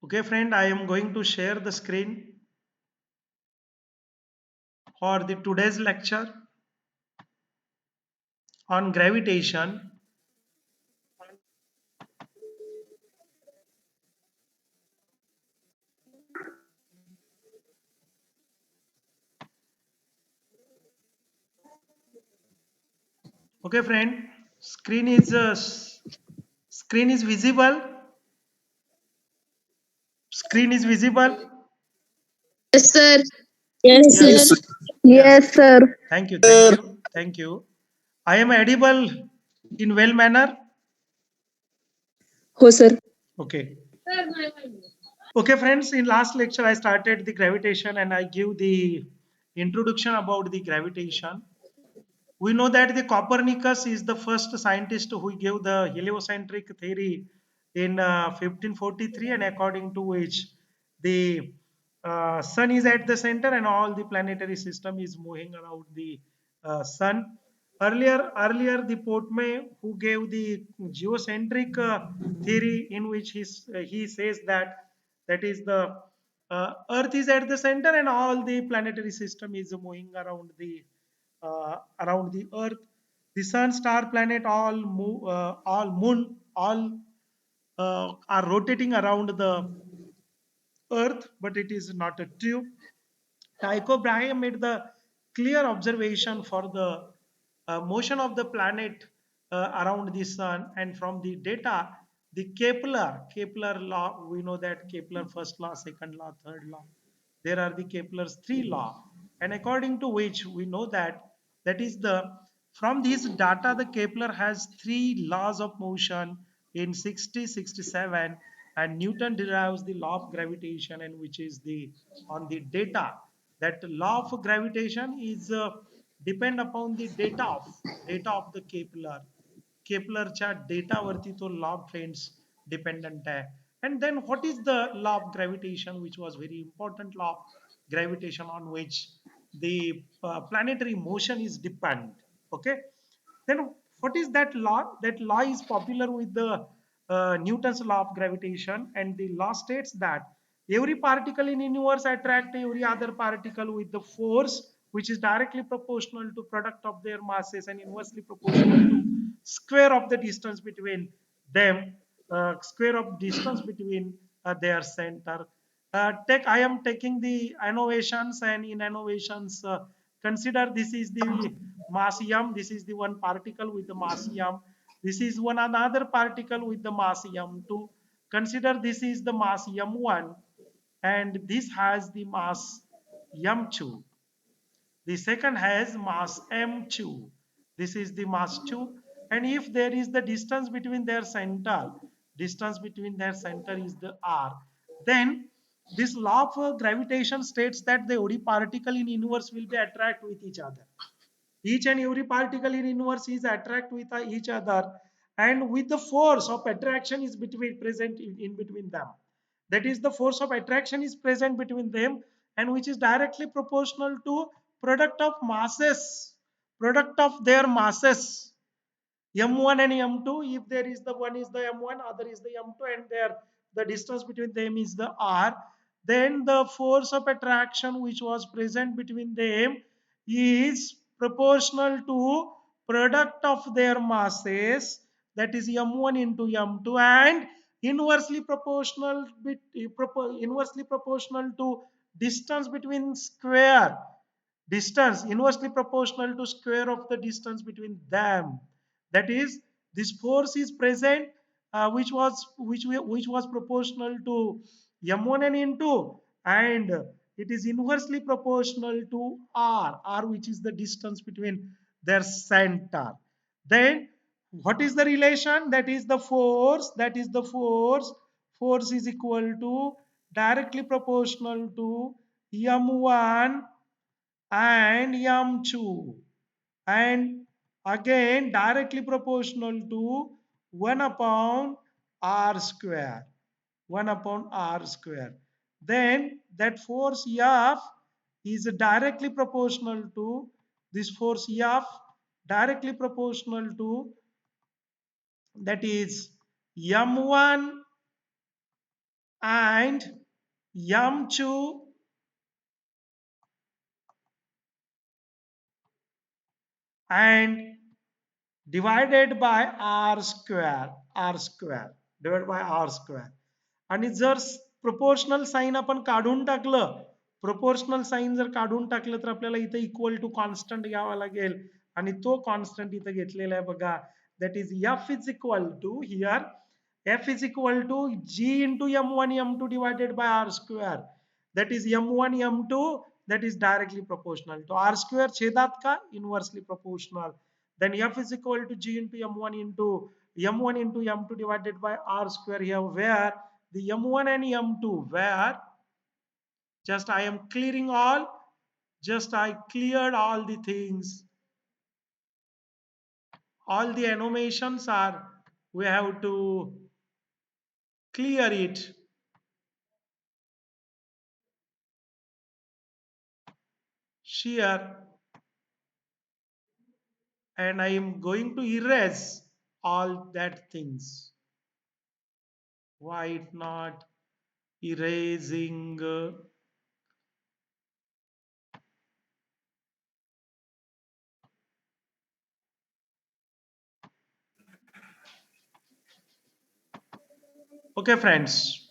Okay, friend, I am going to share the screen for the today's lecture on gravitation. Okay, friend, screen is visible. Screen is visible. Yes, sir. Yes, Yes, Yes, sir. sir. yes. Yes, sir. Thank you, thank you, thank you. I am audible in well manner. Ho, sir. Okay. Okay, friends. In last lecture, I started the gravitation and I give the introduction about the gravitation. We know that the Copernicus is the first scientist who gave the heliocentric theory in 1543, and according to which the sun is at the center and all the planetary system is moving around the sun. Earlier, the Ptolemy who gave the geocentric theory, in which he says that is the Earth is at the center and all the planetary system is moving around the Earth. The sun, star, planet, all moon, all are rotating around the Earth, but it is not a true. Tycho Brahe made the clear observation for the motion of the planet around the sun, and from the data, the Kepler law, we know that Kepler first law, second law, third law. There are the Kepler's three law, and according to which we know that is the from these data the Kepler has three laws of motion in 67, and Newton derives the law of gravitation, and which is the on the data that law of gravitation is depend upon the data of the Keplerच्या डेटावरती तो law friends dependent आहे. And then what is the law of gravitation, which was very important law of gravitation on which the planetary motion is depend. Okay, then what is that law? That law is popular with the Newton's law of gravitation, and the law states that every particle in universe attract every other particle with the force which is directly proportional to product of their masses and inversely proportional to square of the distance between them, square of distance between their center. Take I am taking the innovations, and in innovations, consider this is the mass m. This is the one particle with the mass m. This is one another particle with the mass m2. Consider this is the mass m1, and this has the mass m2. The second has mass m2. This is the mass 2. And if there is the distance between their center is the r, then this law of gravitation states that the every particle in universe will be attract with each other. Each and every particle in universe is attract with each other, and with the force of attraction is between present in between them. That is, the force of attraction is present between them, and which is directly proportional to product of masses, product of their masses, m1 and m2. If there is the one is the m1, other is the m2, and there the distance between them is the r, then the force of attraction which was present between them is proportional to product of their masses, that is m1 into m2, and inversely proportional to distance between square, distance inversely proportional to square of the distance between them. That is, this force is present, which was proportional to m1 and m2, and it is inversely proportional to r, which is the distance between their center. Then what is the relation? Force is equal to directly proportional to m1 and m2, and again directly proportional to 1 upon r square, 1 upon r square. Then that force F is directly proportional to this force F, directly proportional to, that is m1 and m2 and divided by r square divided by r square. आणि जर proportional sign आपण काढून टाकलं, proportional sign जर काढून टाकलं तर आपल्याला इथे इक्वल टू कॉन्स्टंट घ्यावा लागेल. आणि तो कॉन्स्टंट इथे घेतलेला आहे बघा. That is F is equal to here, F is equal to G into m1 m2 divided by r square. That is m1 m2, that is directly proportional to r square छेदात का inversely proportional. Then f is equal to g into m1 into m2 divided by r square here, where the m1 and m2, where just I am clearing all, just I cleared all the things, all the animations are, we have to clear it, shear, and I am going to erase all that things. Why it not erasing? Okay, friends.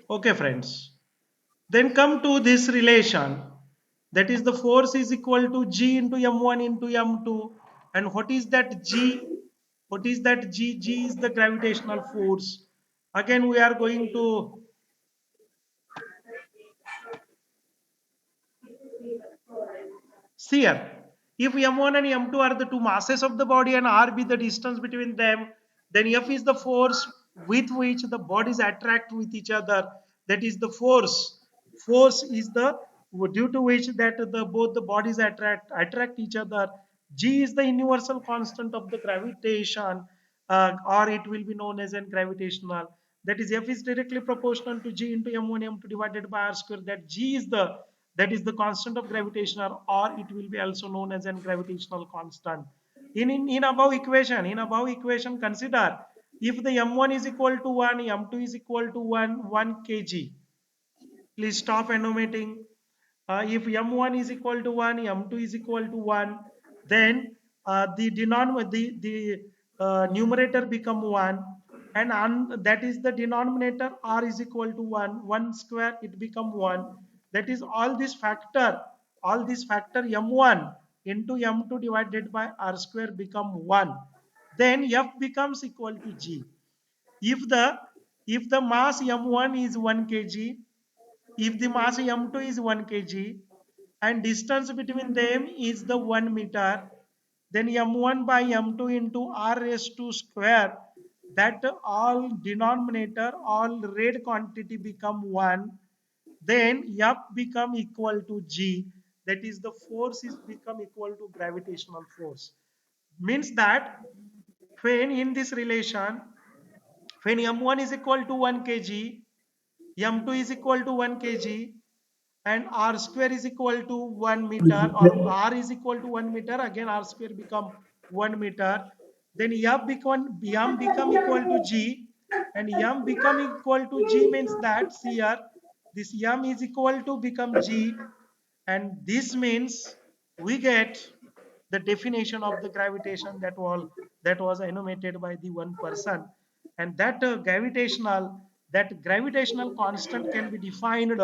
Okay, friends. Then come to this relation. That is the force is equal to G into M1 into M2. And what is that G? What is that G? G is the gravitational force. Again, we are going to see here. If M1 and M2 are the two masses of the body and R be the distance between them, then F is the force with which the bodies attract with each other. That is the force. Force is the due to which that the both the bodies attract each other. G is the universal constant of the gravitation, or it will be known as an gravitational. That is, F is directly proportional to G into M1 M2 divided by R square. That G is the constant of gravitation, or it will be also known as an gravitational constant. In above equation, consider if the m1 is equal to 1, m2 is equal to 1 kg. Please stop enumerating. If m1 is equal to 1, m2 is equal to 1, then the numerator become 1, and that is the denominator r is equal to 1 square, it become 1. That is all this factor m1 into m2 divided by r square become 1. Then f becomes equal to g. If the mass m1 is 1 kg, if the mass m2 is 1 kg and distance between them is the 1 meter, then m1 by m2 into r raised to square, that all denominator, all red quantity become 1. Then F become equal to G. That is, the force is become equal to gravitational force. Means that when in this relation, when m1 is equal to 1 kg, m2 is equal to 1 kg, and r square is equal to 1 meter, or r is equal to 1 meter, again r square become 1 meter. Then m become equal to g, and m become equal to g means that, see here, this m is equal to become g, and this means we get the definition of the gravitation that was enumerated by the one person. And that gravitational constant can be defined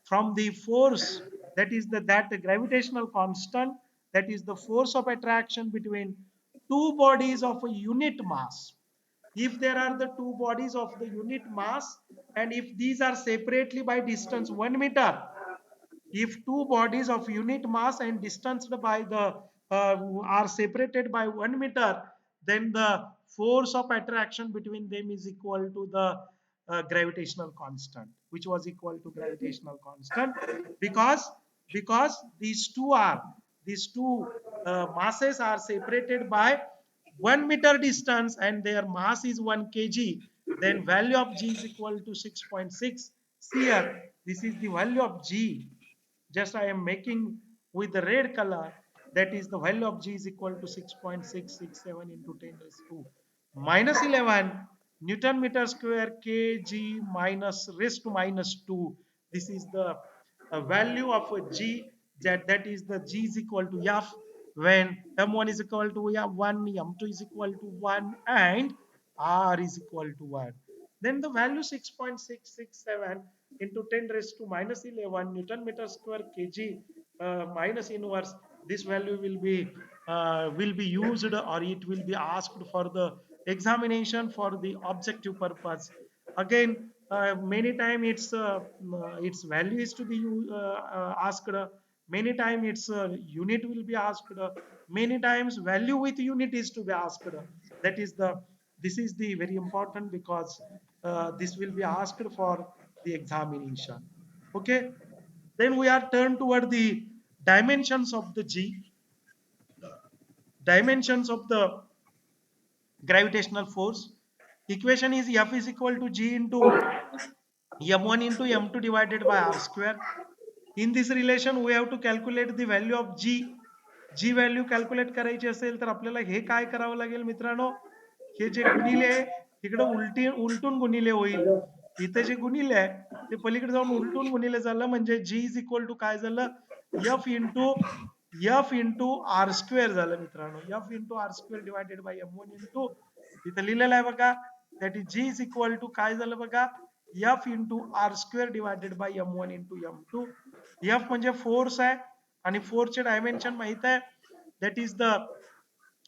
from the force, that is that gravitational constant, that is the force of attraction between two bodies of a unit mass. If there are the two bodies of the unit mass, and if these are separately by distance 1 meter, if two bodies of unit mass and distanced by the are separated by 1 meter, then the force of attraction between them is equal to the gravitational constant, which was equal to gravitational constant, because these two masses are separated by 1 meter distance and their mass is 1 kg. Then value of G is equal to 6.6. Here, this is the value of G. just I am making with the red color, that is the value of G is equal to 6.667 into 10 raised to minus 11 Newton meter square kg minus raised to minus 2. This is the value of a G, that is the G is equal to F when M1 is equal to 1, M2 is equal to 1 and R is equal to 1. Then the value 6.667 into 10 raised to minus 11 Newton meter square kg minus inverse. This value will be used, or it will be asked for the examination for the objective purpose. Again, many time its value is to be asked. Many time its unit will be asked. Many times value with unit is to be asked. That is the this is the very important, because this will be asked for the examination. Okay, then we are turned toward the dimensions of the G, dimensions of the gravitational force. Equation is F is equal to G into M1 into M2 divided by R square. In this relation we have to calculate the value of G. G value calculate करायची असेल तर आपल्याला हे काय करावं लागेल मित्रांनो, हे जे गुणिले आहे तिकडे उलटून गुणिले होईल. इथे जे गुणिले आहे ते पलीकडे जाऊन उलटून गुणिले झालं, म्हणजे G इज इक्वल टू काय झालं, एफ इंटू आर स्क्वेअर झालं मित्रांनो. F into r square divided by M1 into इथं लिहिलेलं आहे बघा, that is G is equal to काय झालं बघा, F into r square divided by M1 into M2. F म्हणजे फोर्स आहे आणि फोर्सचे डायमेन्शन माहित आहे, that is the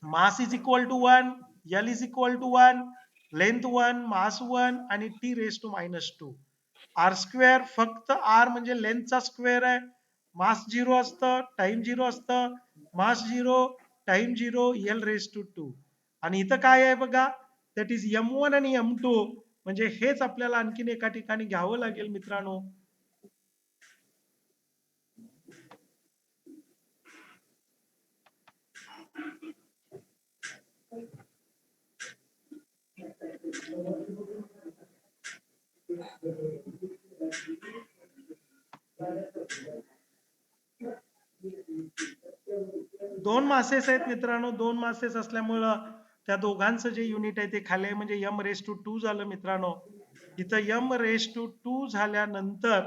mass is equal to 1, L is equal to 1, length 1, mass 1 आणि T raise to minus 2. R square फक्त are म्हणजे लेंथचा square आहे. मास 0 असतं, टाइम 0 असतं, मास 0, टाइम 0, एल रेस टू 2. आणि इथं काय आहे बघा, दॅट इज M1 आणि M2, म्हणजे हेच आपल्याला आणखीन एका ठिकाणी घ्यावं लागेल मित्रांनो. दोन मासेस आहेत मित्रांनो, दोन मासेस असल्यामुळं त्या दोघांचं जे युनिट आहे ते खाली आहे, म्हणजे एम रेस टू 2 झालं मित्रांनो. इथं एम रेस टू 2 झाल्यानंतर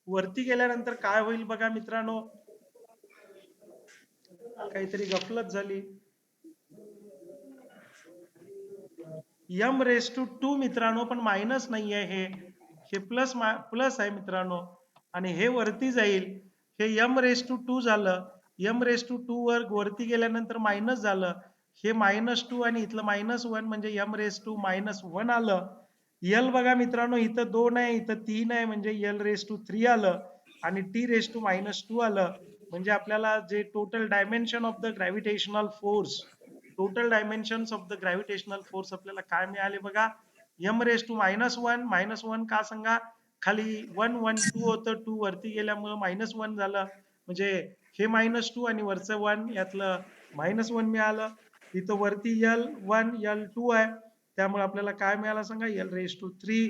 वरती गेल्यानंतर काय होईल बघा मित्रांनो, काहीतरी गफलत झाली. एम रेस टू 2 मित्रांनो, पण मायनस नाही आहे, हे प्लस प्लस आहे मित्रांनो, आणि हे वरती जाईल. हे एम रेस टू 2 झालं, एम रेस टू 2 वरती गेल्यानंतर मायनस झालं, हे -2 आणि इथलं -1 म्हणजे एम रेस टू -1 आलं. एल बघा मित्रांनो, इथं 2 आहे, इथं 3 आहे, म्हणजे एल रेस टू 3 आलं आणि टी रेस टू -2 आलं. म्हणजे आपल्याला जे total dimension of the gravitational force, total dimensions of the gravitational force आपल्याला काय मिळाले बघा, एम रेस टू -1 का सांगा, खाली 1 1 2 होतं, 2 वरती गेल्यामुळे -1 झालं, म्हणजे हे -2 आणि वरचं 1 यातलं -1 मिळालं. इथं वरती L1 L2 आहे, त्यामुळे आपल्याला काय मिळालं सांगा, एल रेस टू 3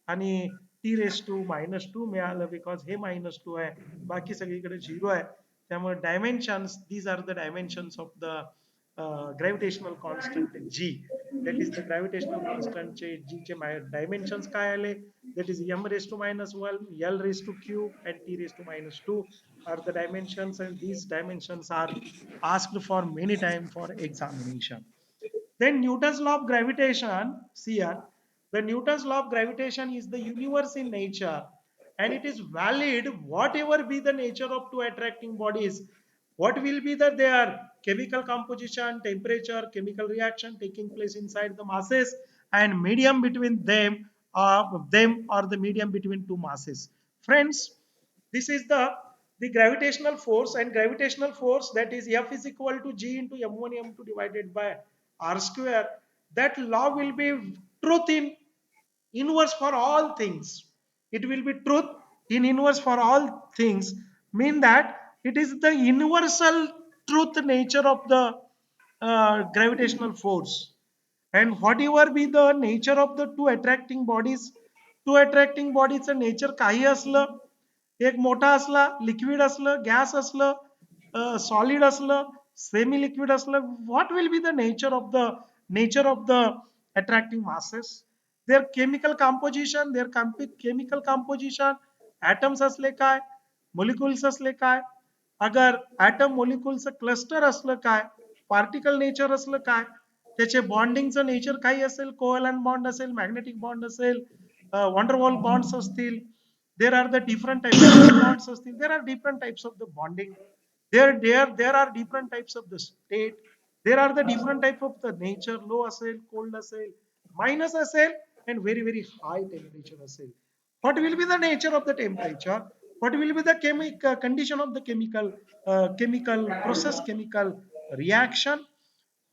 आणि टी रेस टू -2 मिळालं, बिकॉज हे -2 आहे, बाकी सगळीकडे 0 आहे. त्यामुळे dimensions, these are the dimensions of the gravitational constant G. That is the gravitational constant चे G चे डायमेन्शन्स काय आले, that is m raised to -1, l raised to cube and t raised to -2 are the dimensions, and these dimensions are asked for many time for examination. Then Newton's law of gravitation, see here, the Newton's law of gravitation is the universe in nature, and it is valid whatever be the nature of two attracting bodies. What will be their chemical composition, temperature, chemical reaction taking place inside the masses, and medium between them or the medium between two masses. Friends, this is the gravitational force, and gravitational force, that is F is equal to G into M1 M2 divided by R square. That law will be truth in inverse for all things. It will be truth in inverse for all things, mean that it is the universal truth nature of the gravitational force. And whatever be the nature of the two attracting bodies, two attracting bodies nature काही असलं, एक मोठा असला, liquid असलं, gas असलं, solid असलं, semi liquid असलं, what will be the nature of the attracting masses? Their chemical composition, chemical composition, atoms असले काय, मोलिक्युल्स असले काय, अगर ऍटम मोलिक्युलचं क्लस्टर असलं काय, पार्टिकल नेचर असलं काय, त्याचे बॉन्डिंगचं नेचर काही असेल, कोव्हॅलंट बॉन्ड असेल, मॅग्नेटिक बॉन्ड असेल, वंडरवॉल बॉन्ड्स असतील, there are the different types of the bonds असतील, there are different types of the bonding, there are different types of the state, there are the different type of the nature, low असेल, cold असेल, minus असेल, and very very high temperature असेल. What will be the nature of the temperature? What will be the condition of the chemical process, chemical reaction?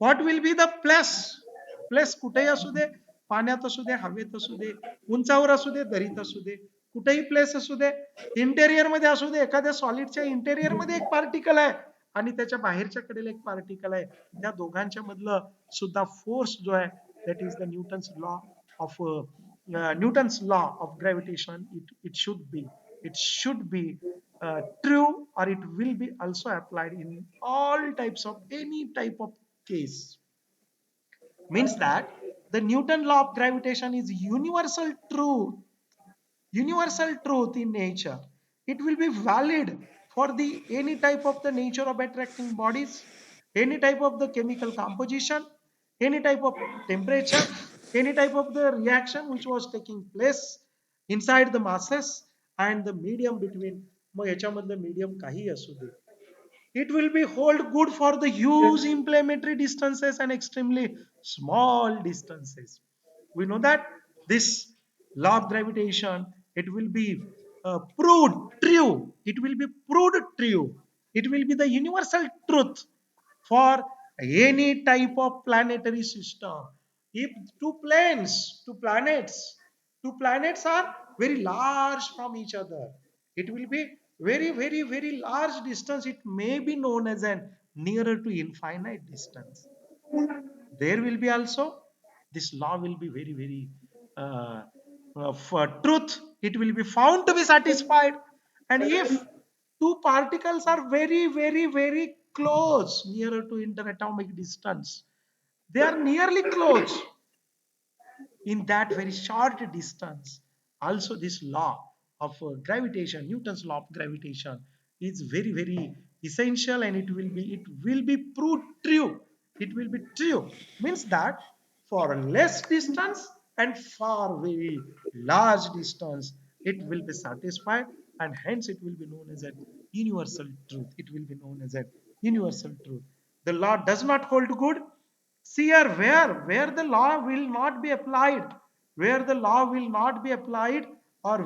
What will be the plus कुठेही असू दे, पाण्यात असू दे, हवेत असू दे, उंचावर असू दे, दरीत असू दे, कुठेही प्लेस असू दे, इंटेरियर मध्ये असू दे, एखाद्या सॉलिडच्या इंटेरियर मध्ये एक पार्टिकल आहे आणि त्याच्या बाहेरच्या कडेला एक पार्टिकल आहे, त्या दोघांच्या मधलं सुद्धा फोर्स जो आहे, that is the Newton's law of gravitation. It should be true, or it will be also applied in all types of any type of case. Means that the Newton law of gravitation is universal truth in nature. It will be valid for the any type of the nature of attracting bodies, any type of the chemical composition, any type of temperature, any type of the reaction which was taking place inside the masses and the medium between. मग याच्यामधलं medium काही असू दे, it will be hold good for the huge implementary distances and extremely small distances. We know that this law of gravitation, it will be proved true. It will be proved true. It will be the universal truth for any type of planetary system. If two planets are very large from each other, it will be very very very large distance, it may be known as an nearer to infinite distance. There will be also this law will be very very for truth, it will be found to be satisfied. And if two particles are very very very close, nearer to interatomic distance, they are nearly close in that very short distance. Also this law of gravitation, Newton's law of gravitation, is very very essential, and it will be proved true. It will be true, means that for less distance and far very large distance, it will be satisfied, and hence it will be known as a universal truth. It will be known as a universal truth. The law does not hold good. See here, where the law will not be applied, where the law will not be applied, or